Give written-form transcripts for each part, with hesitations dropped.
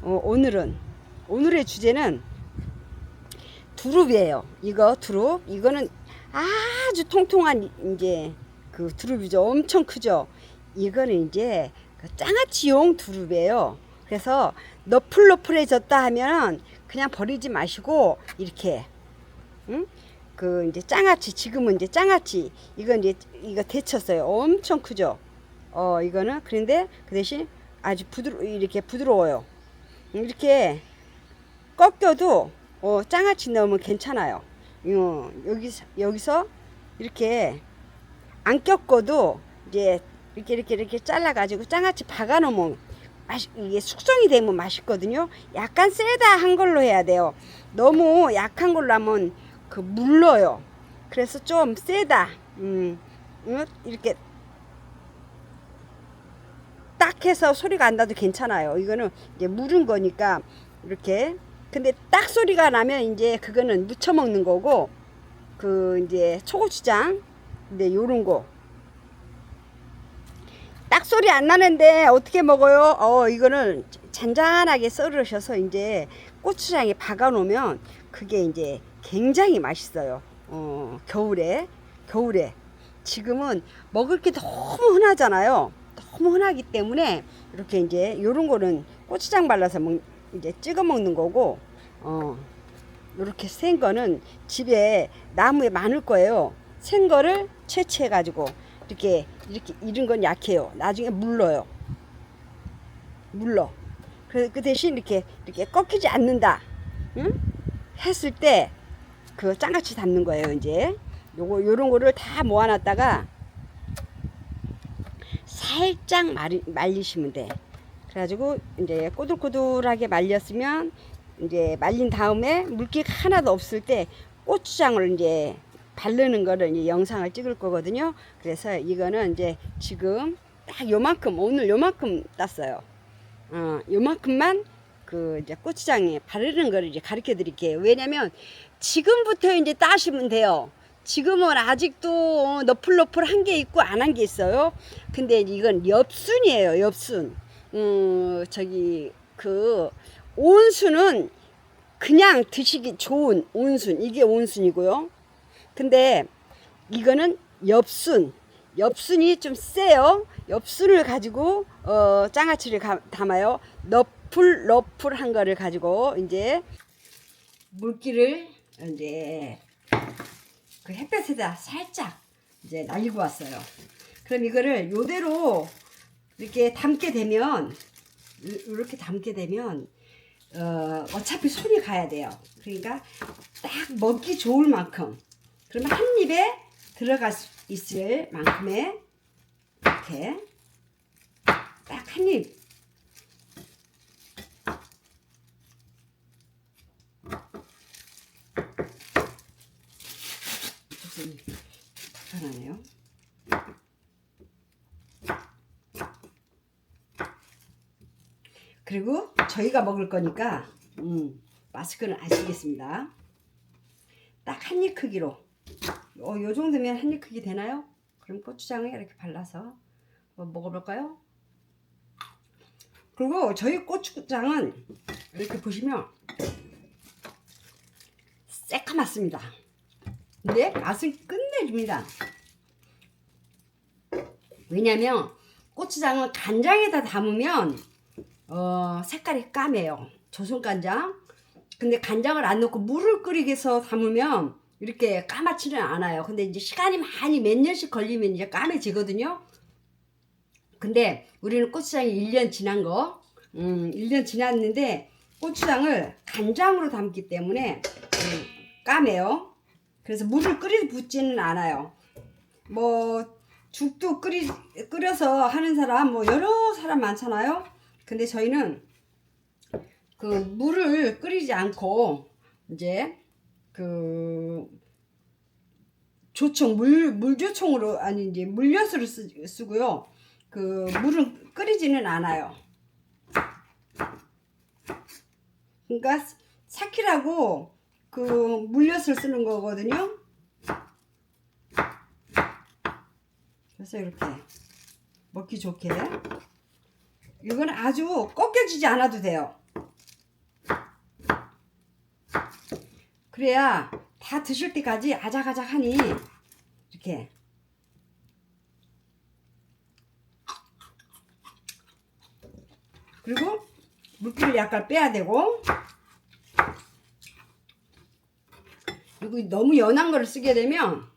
오늘의 주제는 두릅이에요. 이거 두릅. 이거는 아주 통통한 이제 그 두릅이죠. 엄청 크죠. 이거는 이제 그 장아찌용 두릅이에요. 그래서 너플너플해졌다 하면 그냥 버리지 마시고 이렇게, 응? 그 이제 장아찌, 지금은 이제 장아찌 이거 이제 이거 데쳤어요. 엄청 크죠. 이거는 그런데 그 대신 아주 이렇게 부드러워요. 이렇게 꺾여도 장아찌 넣으면 괜찮아요. 여기서 이렇게 안 꺾어도 이제 이렇게 잘라 가지고 장아찌 박아 놓으면 이게 숙성이 되면 맛있거든요. 약간 세다 한 걸로 해야 돼요. 너무 약한 걸로 하면 그 물러요. 그래서 좀 세다. 이렇게 딱 해서 소리가 안 나도 괜찮아요. 이거는 이제 물은 거니까 이렇게. 근데 딱 소리가 나면 이제 그거는 무쳐 먹는 거고, 그 이제 초고추장, 근데 요런 거 딱 소리 안 나는데 어떻게 먹어요? 이거는 잔잔하게 썰으셔서 이제 고추장에 박아 놓으면 그게 이제 굉장히 맛있어요. 겨울에 지금은 먹을 게 너무 흔하잖아요. 너무 흔하기 때문에 이렇게 이제 요런 거는 고추장 발라서 이제 찍어 먹는 거고, 이렇게 생 거는 집에 나무에 많을 거예요. 생 거를 채취해 가지고 이렇게 이런 건 약해요. 나중에 물러요. 그 대신 이렇게 꺾이지 않는다. 응? 했을 때 그 장같이 담는 거예요. 이제 요런 거를 다 모아놨다가 살짝 말리시면 돼. 그래가지고 이제 꼬들꼬들하게 말렸으면 이제 말린 다음에 물기가 하나도 없을 때 고추장을 이제 바르는 거를 이제 영상을 찍을 거거든요. 그래서 이거는 이제 지금 딱 요만큼, 오늘 요만큼 땄어요. 요만큼만 그 이제 고추장에 바르는 거를 이제 가르쳐 드릴게요. 왜냐면 지금부터 이제 따시면 돼요. 지금은 아직도 너플너플한 게 있고 안 한 게 있어요. 근데 이건 엽순이에요. 엽순. 저기 그 온순은 그냥 드시기 좋은 온순. 이게 온순이고요. 근데 이거는 엽순이 좀 세요. 엽순을 가지고 장아찌를 담아요. 너플너플한 거를 가지고 이제 물기를 이제 그 햇볕에다 살짝 이제 날리고 왔어요. 그럼 이거를 요대로 이렇게 담게 되면, 이렇게 담게 되면 어차피 손이 가야 돼요. 그러니까 딱 먹기 좋을 만큼, 그러면 한 입에 들어갈 수 있을 만큼의 이렇게 딱 한 입. 무슨 불편하네요. 그리고 저희가 먹을 거니까 마스크는 안 쓰겠습니다. 딱 한 입 크기로. 요 정도면 한 입 크기 되나요? 그럼 고추장을 이렇게 발라서 먹어볼까요? 그리고 저희 고추장은 이렇게 보시면 새카맣습니다. 근데 맛을 끝내줍니다. 왜냐면 고추장은 간장에다 담으면 색깔이 까매요. 조선간장. 근데 간장을 안 넣고 물을 끓이게 해서 담으면 이렇게 까맣지는 않아요. 근데 이제 시간이 많이 몇 년씩 걸리면 이제 까매지거든요. 근데 우리는 고추장이 1년 지난 거, 1년 지났는데 고추장을 간장으로 담기 때문에 까매요. 그래서 물을 붓지는 않아요. 뭐 죽도 끓여서 하는 사람 뭐 여러 사람 많잖아요. 근데 저희는 그 물을 끓이지 않고 이제 그 물조총으로, 아니 이제 물엿으로 쓰고요. 그 물은 끓이지는 않아요. 그러니까 삭히라고 그 물엿을 쓰는 거거든요. 그래서 이렇게 먹기 좋게. 이건 아주 꺾여지지 않아도 돼요. 그래야 다 드실 때까지 아작아작하니 이렇게. 그리고 물기를 약간 빼야 되고, 그리고 너무 연한 거를 쓰게 되면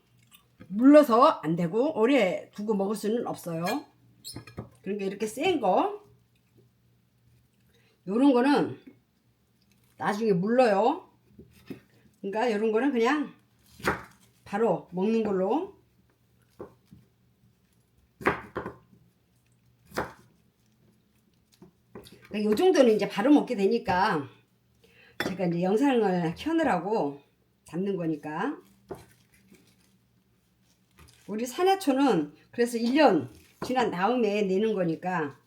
물러서 안 되고 오래 두고 먹을 수는 없어요. 그러니까 이렇게 센 거, 요런 거는 나중에 물러요. 그러니까 요런 거는 그냥 바로 먹는 걸로. 그러니까 요 정도는 이제 바로 먹게 되니까 제가 이제 영상을 켜느라고 담는 거니까. 우리 산야초는 그래서 1년 지난 다음에 내는 거니까.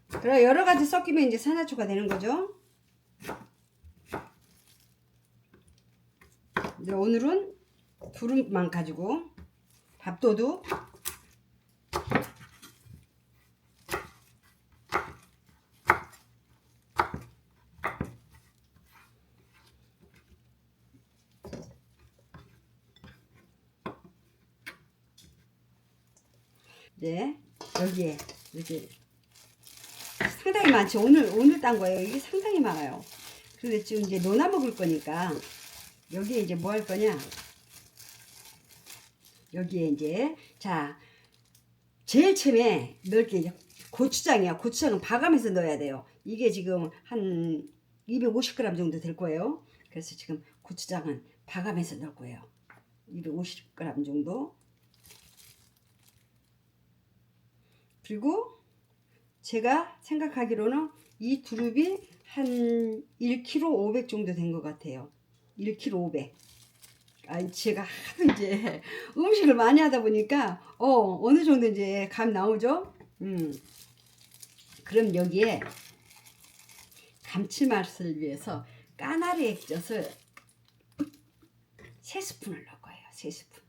그래 여러 가지 섞이면 이제 산야초가 되는 거죠. 근데 오늘은 두릅만 가지고 밥도둑, 네, 여기에 이렇게 상당히 많죠. 오늘 딴 거예요. 이게 상당히 많아요. 근데 지금 이제 논아 먹을 거니까 여기에 이제 뭐 할 거냐? 여기에 이제 자 제일 처음에 넣을 게 이제 고추장이야. 고추장은 봐가면서 넣어야 돼요. 이게 지금 한 250g 정도 될 거예요. 그래서 지금 고추장은 봐가면서 넣을 거예요. 250g 정도. 그리고 제가 생각하기로는 이 두릅이 한 1kg 500 정도 된 것 같아요. 1kg 500. 아, 제가 하도 이제 음식을 많이 하다 보니까 어느 정도 이제 감 나오죠? 그럼 여기에 감칠맛을 위해서 까나리 액젓을 3스푼을 넣을 거예요. 3스푼.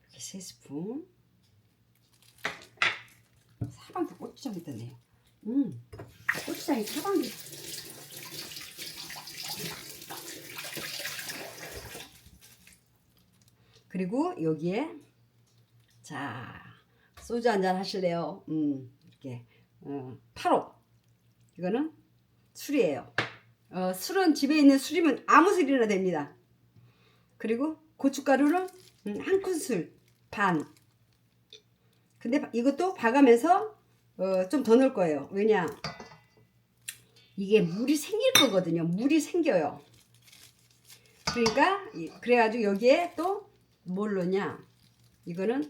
이렇게 3스푼. 사방도 고추장이 뜨네요. 고추장이 사방도. 그리고 여기에 자 소주 한잔 하실래요? 이렇게 8호. 이거는 술이에요. 술은 집에 있는 술이면 아무 술이나 됩니다. 그리고 고춧가루는 한 큰술 반. 근데 이것도 봐가면서 좀 더 넣을 거예요. 왜냐? 이게 물이 생길 거거든요. 물이 생겨요. 그러니까 그래가지고 여기에 또 뭘 넣냐? 이거는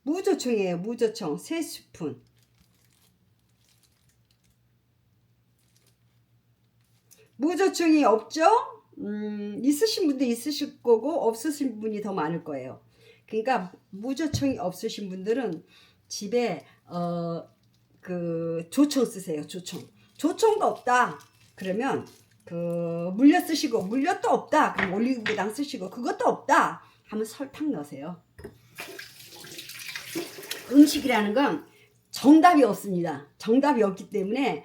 무조청이에요. 무조청 3스푼. 무조청이 없죠? 있으신 분도 있으실 거고 없으신 분이 더 많을 거예요. 그러니까 무조청이 없으신 분들은 집에 그 조청 쓰세요. 조청도 없다 그러면 그 물엿 쓰시고, 물엿도 없다 그럼 올리고당 쓰시고, 그것도 없다 하면 설탕 넣으세요. 음식이라는 건 정답이 없습니다. 정답이 없기 때문에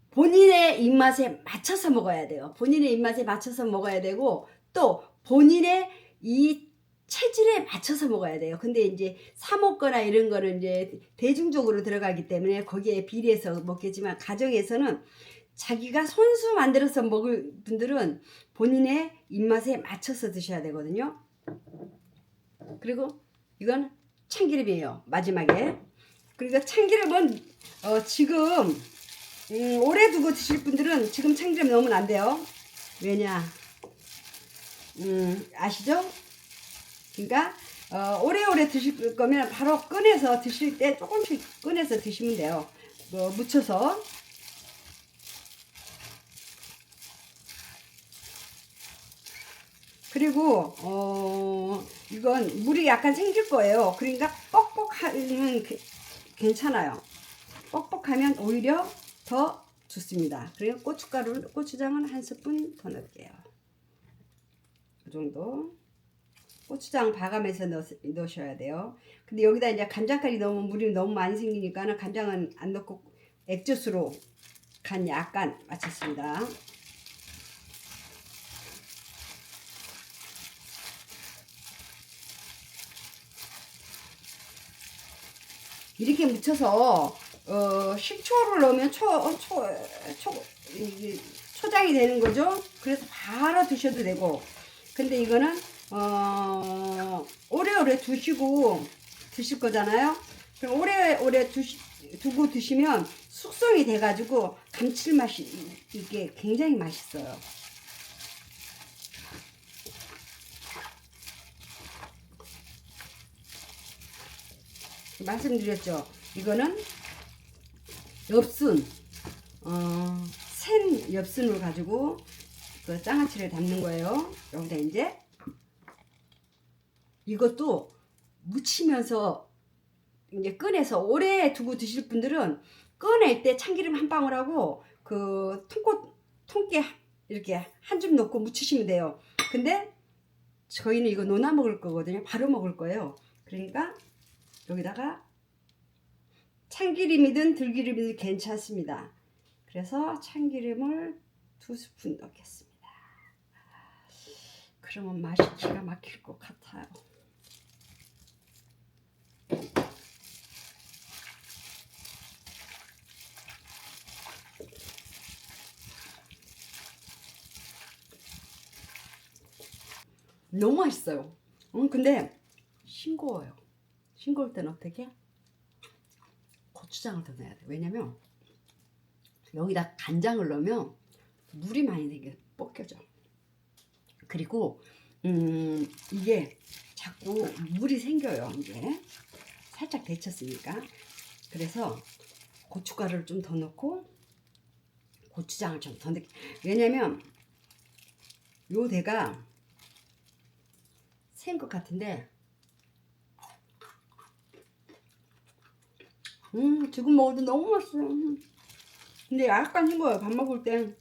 본인의 입맛에 맞춰서 먹어야 돼요. 본인의 입맛에 맞춰서 먹어야 되고, 또 본인의 이 체질에 맞춰서 먹어야 돼요. 근데 이제 사 먹거나 이런 거는 이제 대중적으로 들어가기 때문에 거기에 비례해서 먹겠지만, 가정에서는 자기가 손수 만들어서 먹을 분들은 본인의 입맛에 맞춰서 드셔야 되거든요. 그리고 이건 참기름이에요. 마지막에. 그러니까 참기름은 지금 오래 두고 드실 분들은 지금 참기름 넣으면 안 돼요. 왜냐? 아시죠? 그러니까 오래오래 드실 거면 바로 꺼내서 드실 때 조금씩 꺼내서 드시면 돼요. 묻혀서. 그리고 이건 물이 약간 생길 거예요. 그러니까 뻑뻑하면 괜찮아요. 뻑뻑하면 오히려 더 좋습니다. 그리고 고추장은 한 스푼 더 넣을게요. 이 정도. 고추장 봐가면서 넣으셔야 돼요. 근데 여기다 이제 간장까지 넣으면 물이 너무 많이 생기니까는 간장은 안 넣고 액젓으로 간 약간 맞췄습니다. 이렇게 묻혀서 식초를 넣으면 초장이 되는 거죠. 그래서 바로 드셔도 되고, 근데 이거는 오래오래 두시고 드실 거잖아요. 그럼 오래오래 두고 드시면 숙성이 돼가지고 감칠맛이 이게 굉장히 맛있어요. 말씀드렸죠. 이거는 엽순, 센 엽순을 가지고 그 장아찌를 담는 거예요. 여기다 이제 이것도 묻히면서 이제 꺼내서 오래 두고 드실 분들은 꺼낼 때 참기름 한 방울하고 그 통깨 이렇게 한 줌 넣고 묻히시면 돼요. 근데 저희는 이거 논아 먹을 거거든요. 바로 먹을 거예요. 그러니까 여기다가 참기름이든 들기름이든 괜찮습니다. 그래서 참기름을 2스푼 넣겠습니다. 그러면 맛이 기가 막힐 것 같아요. 너무 맛있어요. 근데 싱거워요. 싱거울 때는 어떻게? 고추장을 더 넣어야 돼. 왜냐면 여기다 간장을 넣으면 물이 많이 생겨 벗겨져. 그리고 이게 자꾸 물이 생겨요. 이제 살짝 데쳤으니까. 그래서 고춧가루를 좀 더 넣고 고추장을 좀 더 넣게. 왜냐면 요 대가 센 것 같은데 지금 먹어도 너무 맛있어요. 근데 약간 싱거워요. 밥 먹을 때.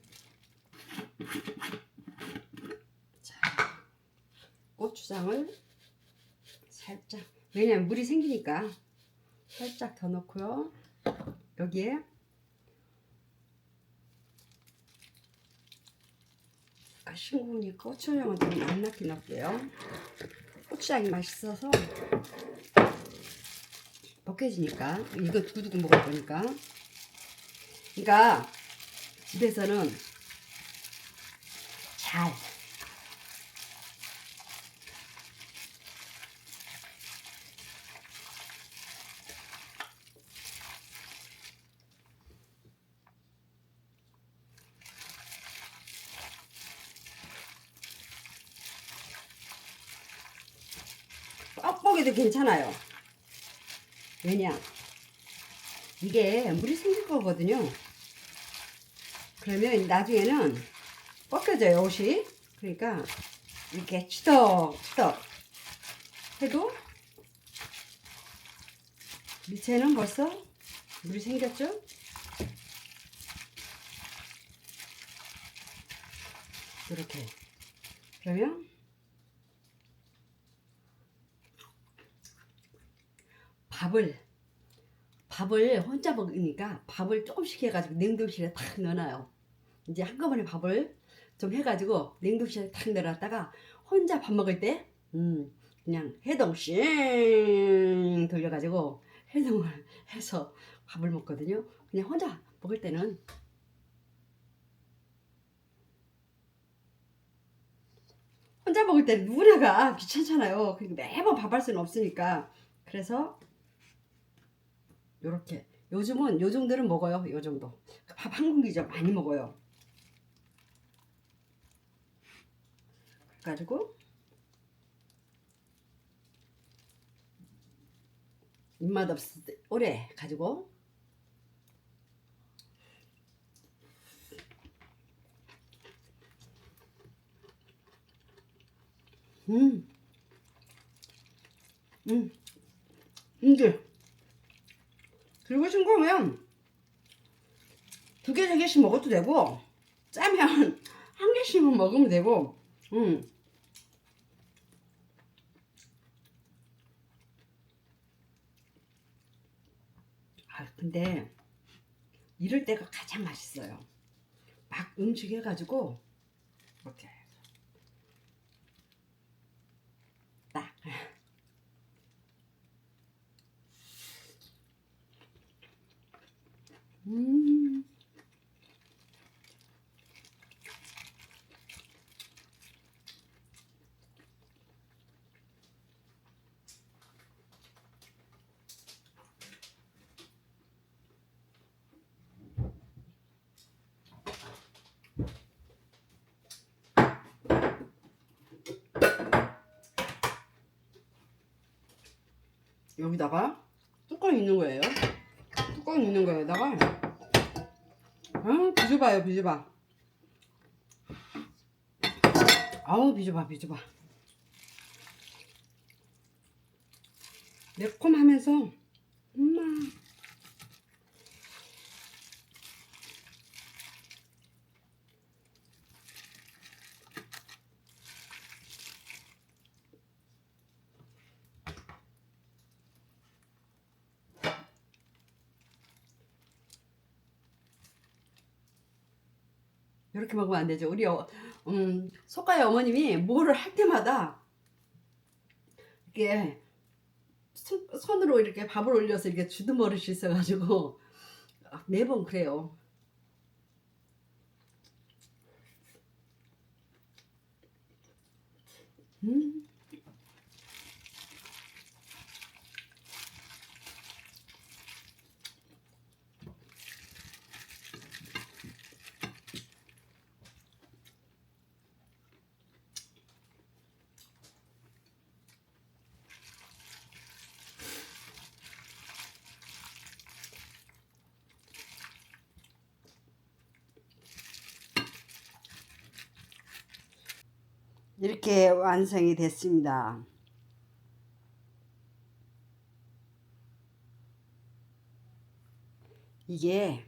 자, 고추장을 살짝, 왜냐면 물이 생기니까 살짝 더 넣고요. 여기에 싱거우니까 고추장을 좀 안 넣긴 넣을게요. 고추장이 맛있어서 벗겨지니까. 이거 두고두고 먹을 거니까. 그러니까 집에서는 잘 뻑뻑해도 괜찮아요. 왜냐, 이게 물이 생길 거거든요. 그러면 나중에는 벗겨져요, 옷이. 그러니까 이렇게 치덕치덕 해도 밑에는 벌써 물이 생겼죠. 이렇게. 그러면 밥을 혼자 먹으니까 밥을 조금씩 해가지고 냉동실에 탁 넣어놔요. 이제 한꺼번에 밥을 좀 해가지고 냉동실에 탁 넣어놨다가 혼자 밥 먹을 때 그냥 해동 씩 돌려가지고 해동을 해서 밥을 먹거든요. 그냥 혼자 먹을 때는 누구나가 귀찮잖아요. 매번 밥 할 수는 없으니까. 그래서 요렇게 요즘은 요 정도는 먹어요. 요 정도 밥 한 공기죠. 많이 먹어요. 그래가지고 입맛 없을 때 오래 가지고 이제 그리고 싱거우면 2개, 3개씩 먹어도 되고 짜면 1개씩만 먹으면 되고 근데 이럴 때가 가장 맛있어요. 막 음식 해가지고 이렇게 딱. 음. 여기다가 뚜껑 있는 거예요. 뚜껑 있는 거에다가 비벼봐요, 비벼봐. 아우, 비벼봐, 비벼봐. 매콤하면서 이렇게 먹으면 안 되죠. 우리 속가의 어머님이 뭐를 할 때마다 이렇게 손으로 이렇게 밥을 올려서 이렇게 주는 버릇이 있어가지고 매번 그래요. 음. 이렇게 완성이 됐습니다. 이게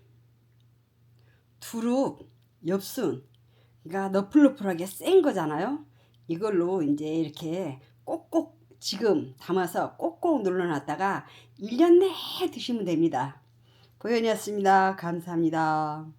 두릅, 엽순, 그러니까 너플너플하게 센 거잖아요. 이걸로 이제 이렇게 꼭꼭 지금 담아서 꼭꼭 눌러놨다가 1년 내내 드시면 됩니다. 고현이었습니다. 감사합니다.